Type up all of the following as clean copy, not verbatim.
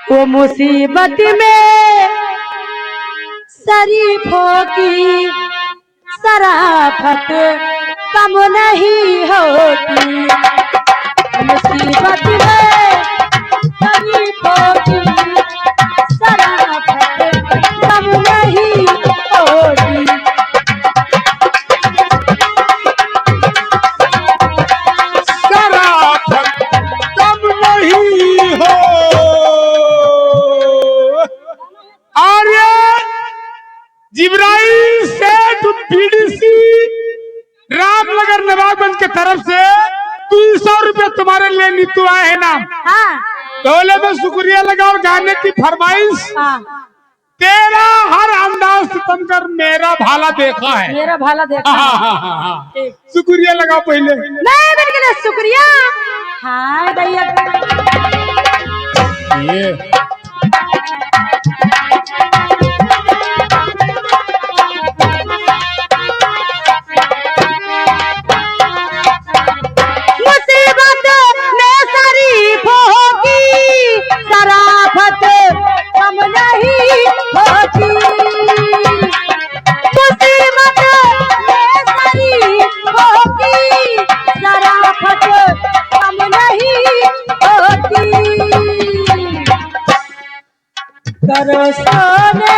वो मुसीबत में शरीफों की शराफत कम नहीं होती। मुसीबत में शरीफों की शराफत कम नहीं होती। शराफत कम नहीं हो। आर्य जिब्राइल सेठ पीडीसी रामनगर नवाबगंज के तरफ से 300 रुपये तुम्हारे लिए नीतू आए हैं नाम। हाँ डोले में शुक्रिया लगाओ। गाने की फरमाइश। हाँ तेरा हर अंदाज सितम कर मेरा भाला देखा है। मेरा भाला देखा। हाँ। शुक्रिया लगाओ पहले। मैं बिल्कुल शुक्रिया। हाँ भैया ये मुसीबत में शरीफों की शराफत कम नहीं होती। मुसीबत में शरीफों की शराफत कम नहीं होती। करो सोने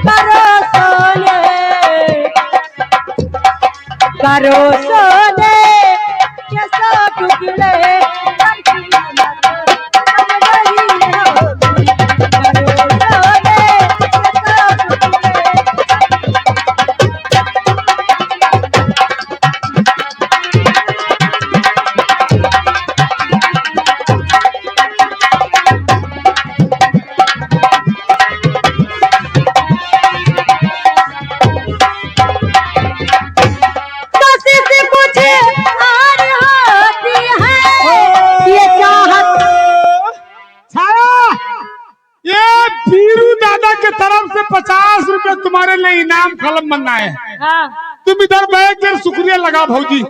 करो सोने करो सोने के सौ टुकड़े पर कीमत कम नहीं होती। करो सोने के सौ टुकड़े। कोशिश कुछ और होती है ये चाहत। छाया, ये बीरू दादा के तरफ से 50 रुपए तुम्हारे लिए इनाम कलम बनना है। हाँ तुम इधर बैठ कर शुक्रिया लगा भौजी।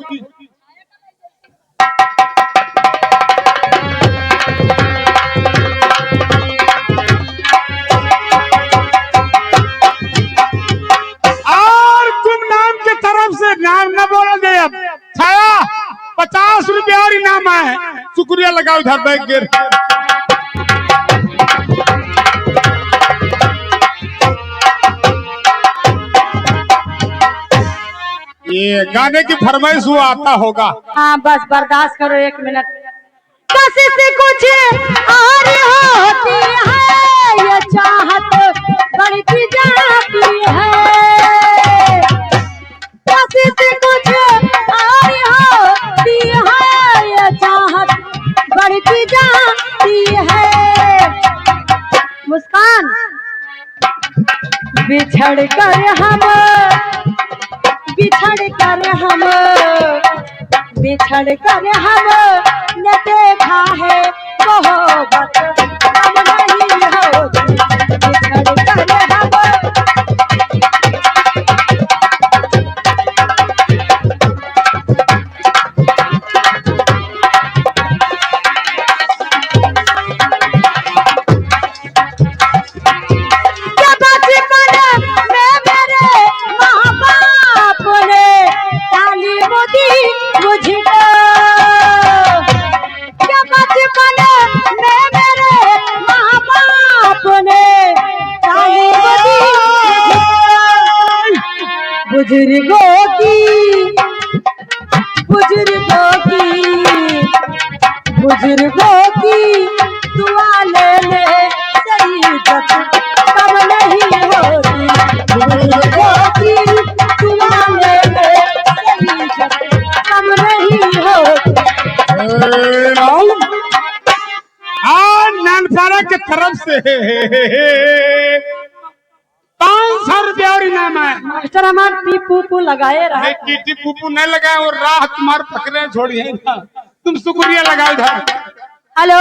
और तुम नाम के तरफ से नाम न बोलोगे। अब छाया 50 रुपए और इनाम आए। शुक्रिया लगाओ इधर बैठ कर। ये गाने की फरमाइश हुआ आता होगा। हाँ बस बर्दाश्त करो 1 मिनट। कोशिश कुछ और होती है ये चाहत बढ़ती जाती है। कोशिश कुछ और होती है ये चाहत बढ़ती जाती है। मुस्कान बिछड़ कर हम ने देखा है मोहब्बत कम नहीं होती। बिछड़ कर हम जब बचपन में मेरे माँ बाप ने तालीम दी मुझको। जब बचपन में मेरे माँ बाप ने तालीम दी मुझको। बुजुर्गों की दुआ लेने से इज्जत कम नहीं होती। बुजुर्गों की दुआ लेने से इज्जत कम नहीं होती। नानपाड़ा के तरफ से 500 रुपया और इनाम है। मास्टर हमार टीपू लगाए रहा। टीटी पुपू नहीं लगाए और राह तुम्हारे पकड़े छोड़िए ना। तुम शुक्रिया लगाओ इधर। हेलो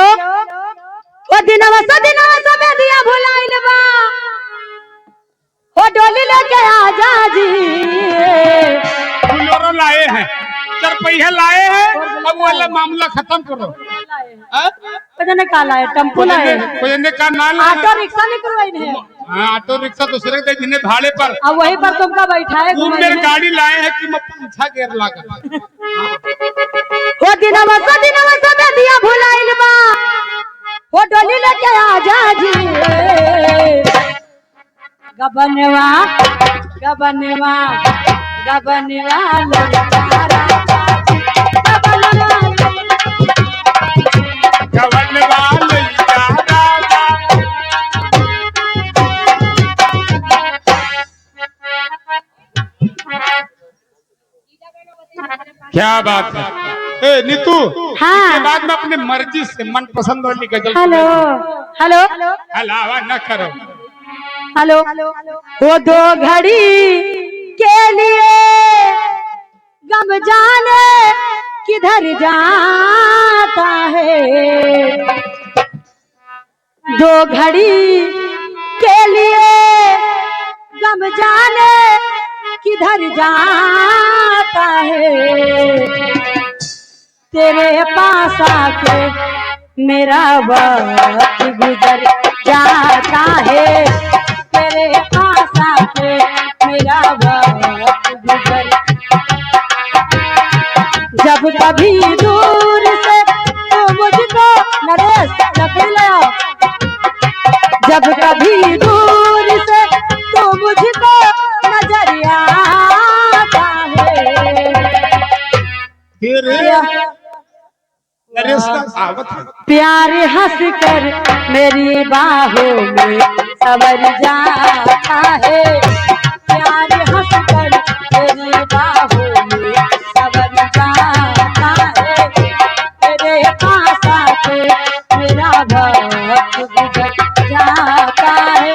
वो दिनवा समय दिया भुलाइल बा। वो डोली लेके आजा जी। फुलोरो लाए हैं। रुपया लाए हैं, अब वो वाला मामला खत्म करो। हाँ? ने का लाए टेम्पो लाए कोई ने का ना लाए। ऑटो रिक्शा नहीं करवाई है। हाँ ऑटो रिक्शा दूसरे के जिन्हें भाड़े पर, अब वही पर तुमका बैठाए तुम मेरी गाड़ी लाए हैं कि मैं पूछा गेर लाकर। वो दिनवा से दिया भुलाइल बा, वो डोली लेके आजा जी। गबनवा गबनवा गबनवा ललकारा गबनवा क्या बात है। ए नीतू, हाँ। इसके बाद में अपने मर्जी से मन पसंद वाली गजल हेलो हेलो अलावा न करो। हेलो वो दो घड़ी के लिए गम जाने किधर जाता है, दो घड़ी के लिए गम जाने किधर जाता है, तेरे पास आके मेरा वक्त गुजर जाता है, तेरे पास आके मेरा वक्त गुजर, जब कभी दूर से तो मुझको नरेश लगा, जब कभी दूर से तो मुझको नजर आता है, प्यार हंस कर मेरी बाहों में संवर जाता है, प्यार हंस कर मेरी बाहों में संवर जाता है, तेरे पास आके मेरा वक्त गुजर जाता है।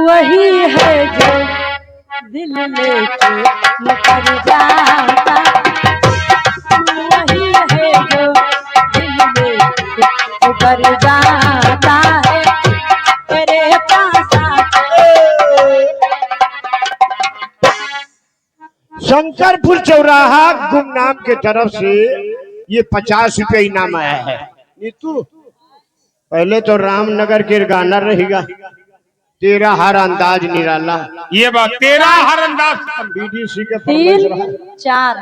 वही है जो दिल लेके मुकर जाता, वही है जो दिल लेके मुकर जाता है, तेरे पास आके। शंकरपुर चौराहा गुमनाम के तरफ से ये 50 रुपये इनाम आया है। नीतू पहले तो रामनगर के गाना रहेगा, तेरा हर अंदाज निराला, ये बात तेरा हर अंदाज बीडीसी के फरमाइश रहा। 4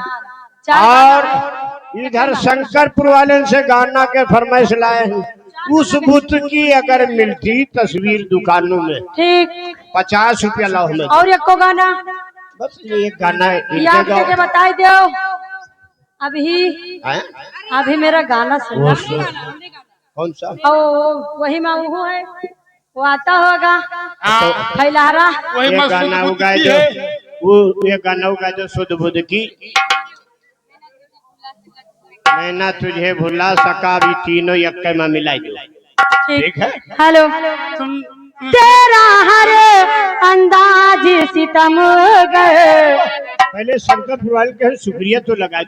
और इधर शंकरपुर वाले से गाना के फरमाइश लाए हैं, उस बुत की अगर मिलती तस्वीर दुकानों में ठीक 50 रुपया लाओ में। और एक को गाना बस ये एक गाना याद करके बताई दो। अभी मेरा गाना सुनना। कौन सा? ओ वही में वो है, वो आता होगा फैलारा, वही ये गाना होगा जो वो ये गाना होगा जो सुध बुध की मैं ना तुझे भुला सका, भी तीनों यक्के में मिलाई दो। ठीक है। हेलो तेरा हर अंदाज सितम गए। पहले शंकरपुर वाले के शुक्रिया तो लगा